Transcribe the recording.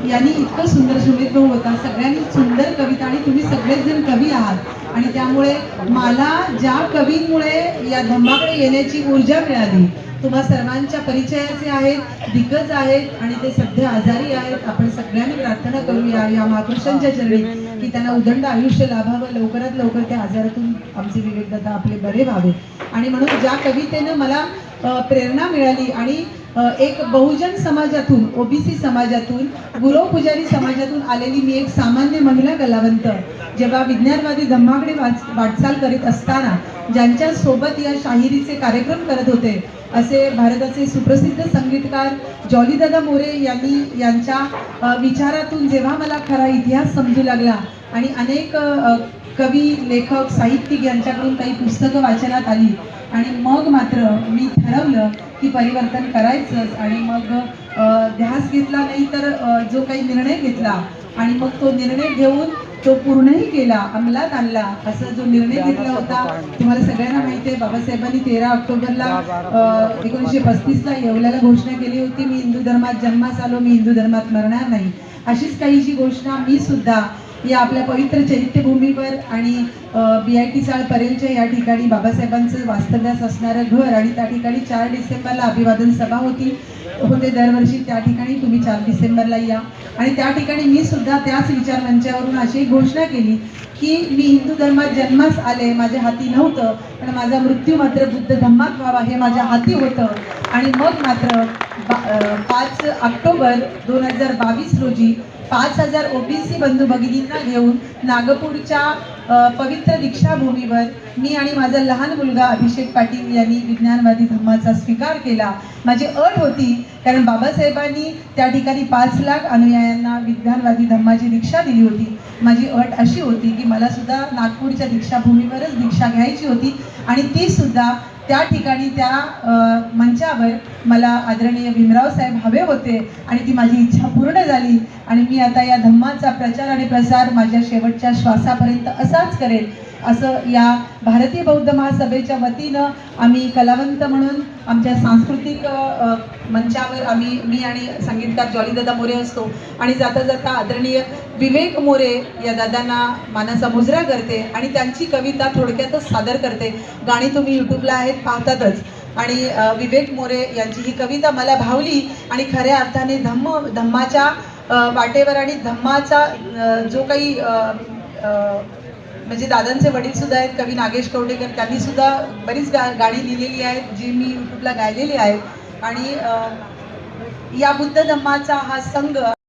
यांनी इतकं सुंदर सुमित भाऊ होता, सगळ्यांनी सुंदर कविता, आणि तुम्ही सगळेच जण कवी आहात आणि त्यामुळे मला ज्या कवींमुळे या धम्माकडे येण्याची ऊर्जा मिळाली, तुम्हा सर्वांच्या परिचयाचे आहेत, दिग्गज आहेत आणि ते सध्या आजारी आहेत. आपण सगळ्यांनी प्रार्थना करूया या महापुरुषांच्या चरणी की त्यांना उदंड आयुष्य लाभावं, लवकरात लवकर त्या आजारातून आमचे विवेकदादा आपले बरे व्हावे. आणि म्हणून ज्या कवितेनं मला प्रेरणा मिळाली आणि एक बहुजन समाजातून, ओबीसी समाजातून, गुरव पुजारी समाजातून आलेली मी एक सामान्य महिला कलावंत जेव्हा विज्ञानवादी धम्माकडे वाटचाल करीत असताना ज्यांच्या सोबत या शाहिरीचे कार्यक्रम करत होते असे भारताचे सुप्रसिद्ध संगीतकार जॉलीदादा मोरे यांनी यांच्या विचारातून जेव्हा मला खरा इतिहास समजू लागला आणि अनेक कवी, लेखक, साहित्यिक यांच्याकडून काही पुस्तकं वाचनात आली आणि मग मात्र मी ठरवलं की परिवर्तन करायचंच. आणि मग ध्यास घेतला नाही तर जो काही निर्णय घेतला आणि मग तो निर्णय घेऊन तो पूर्णही केला, अंमलात आणला. असा जो निर्णय घेतला होता तुम्हाला सगळ्यांना माहिती आहे, बाबासाहेबांनी 13 ऑक्टोबरला 1935ला येवल्याला घोषणा केली होती, मी हिंदू धर्मात जन्मास आलो, मी हिंदू धर्मात मरणार नाही. अशीच काहीची घोषणा मी सुद्धा या आपल्या पवित्र चैत्यभूमीवर आणि BIT चाळ परेलच्या या ठिकाणी बाबासाहेबांचं वास्तव्यास असणारं घर आणि त्या ठिकाणी 4 डिसेंबरला अभिवादन सभा होते दरवर्षी, त्या ठिकाणी तुम्ही 4 डिसेंबरला या. आणि त्या ठिकाणी मी सुद्धा त्याच विचार मंचावरून अशी घोषणा केली की मी हिंदू धर्मात जन्मास आले, माझ्या हाती नव्हतं, पण माझा मृत्यू मात्र बुद्ध धम्मात व्हावा हे माझ्या हाती होतं. आणि मग मात्र 5 ऑक्टोबर 2022 रोजी 5000 ओबीसी बंधू भगिनींना घेऊन नागपूरच्या पवित्र दीक्षाभूमीवर मी आणि माझा लहान मुलगा अभिषेक पाटील यांनी विज्ञानवादी धम्माचा स्वीकार केला. माझी अट होती, कारण बाबासाहेबांनी त्या ठिकाणी 5 लाख अनुयायांना विज्ञानवादी धम्माची दीक्षा दिली होती. माझी अट अशी होती की मला सुद्धा नागपूरच्या दीक्षाभूमीवरच दीक्षा घ्यायची होती आणि ती सुद्धा त्या ठिकाणी त्या मंचावर मला आदरणीय भीमराव साहेब हवे होते आणि ती माझी इच्छा पूर्ण झाली. आणि मी आता या धम्माचा प्रचार आणि प्रसार माझ्या शेवटच्या श्वासापर्यंत असाच करेल, असं या भारतीय बौद्ध महासभेच्या वतीनं आम्ही कलावंत म्हणून आमच्या सांस्कृतिक मंचावर मी आणि संगीतकार जॉलीदादा मोरे असतो. आणि जाता जाता आदरणीय विवेक मोरे या दादांना मानाचा मुजरा करते आणि त्यांची कविता थोडक्यातच सादर करते. गाणी तुम्ही यूट्यूबला आहेत, पाहतातच. आणि विवेक मोरे यांची ही कविता मला भावली आणि खऱ्या अर्थाने धम्माच्या वाटेवर आणि धम्माचा जो काही म्हणजे दादांचे वडील सुद्धा आहेत, कवी नागेश कवडेकर, त्यांनी सुद्धा बरीच गाणी लिहिलेली आहेत जी मी यूट्यूबला गायलेली आहेत. आणि या बुद्ध धम्माचा हा संघ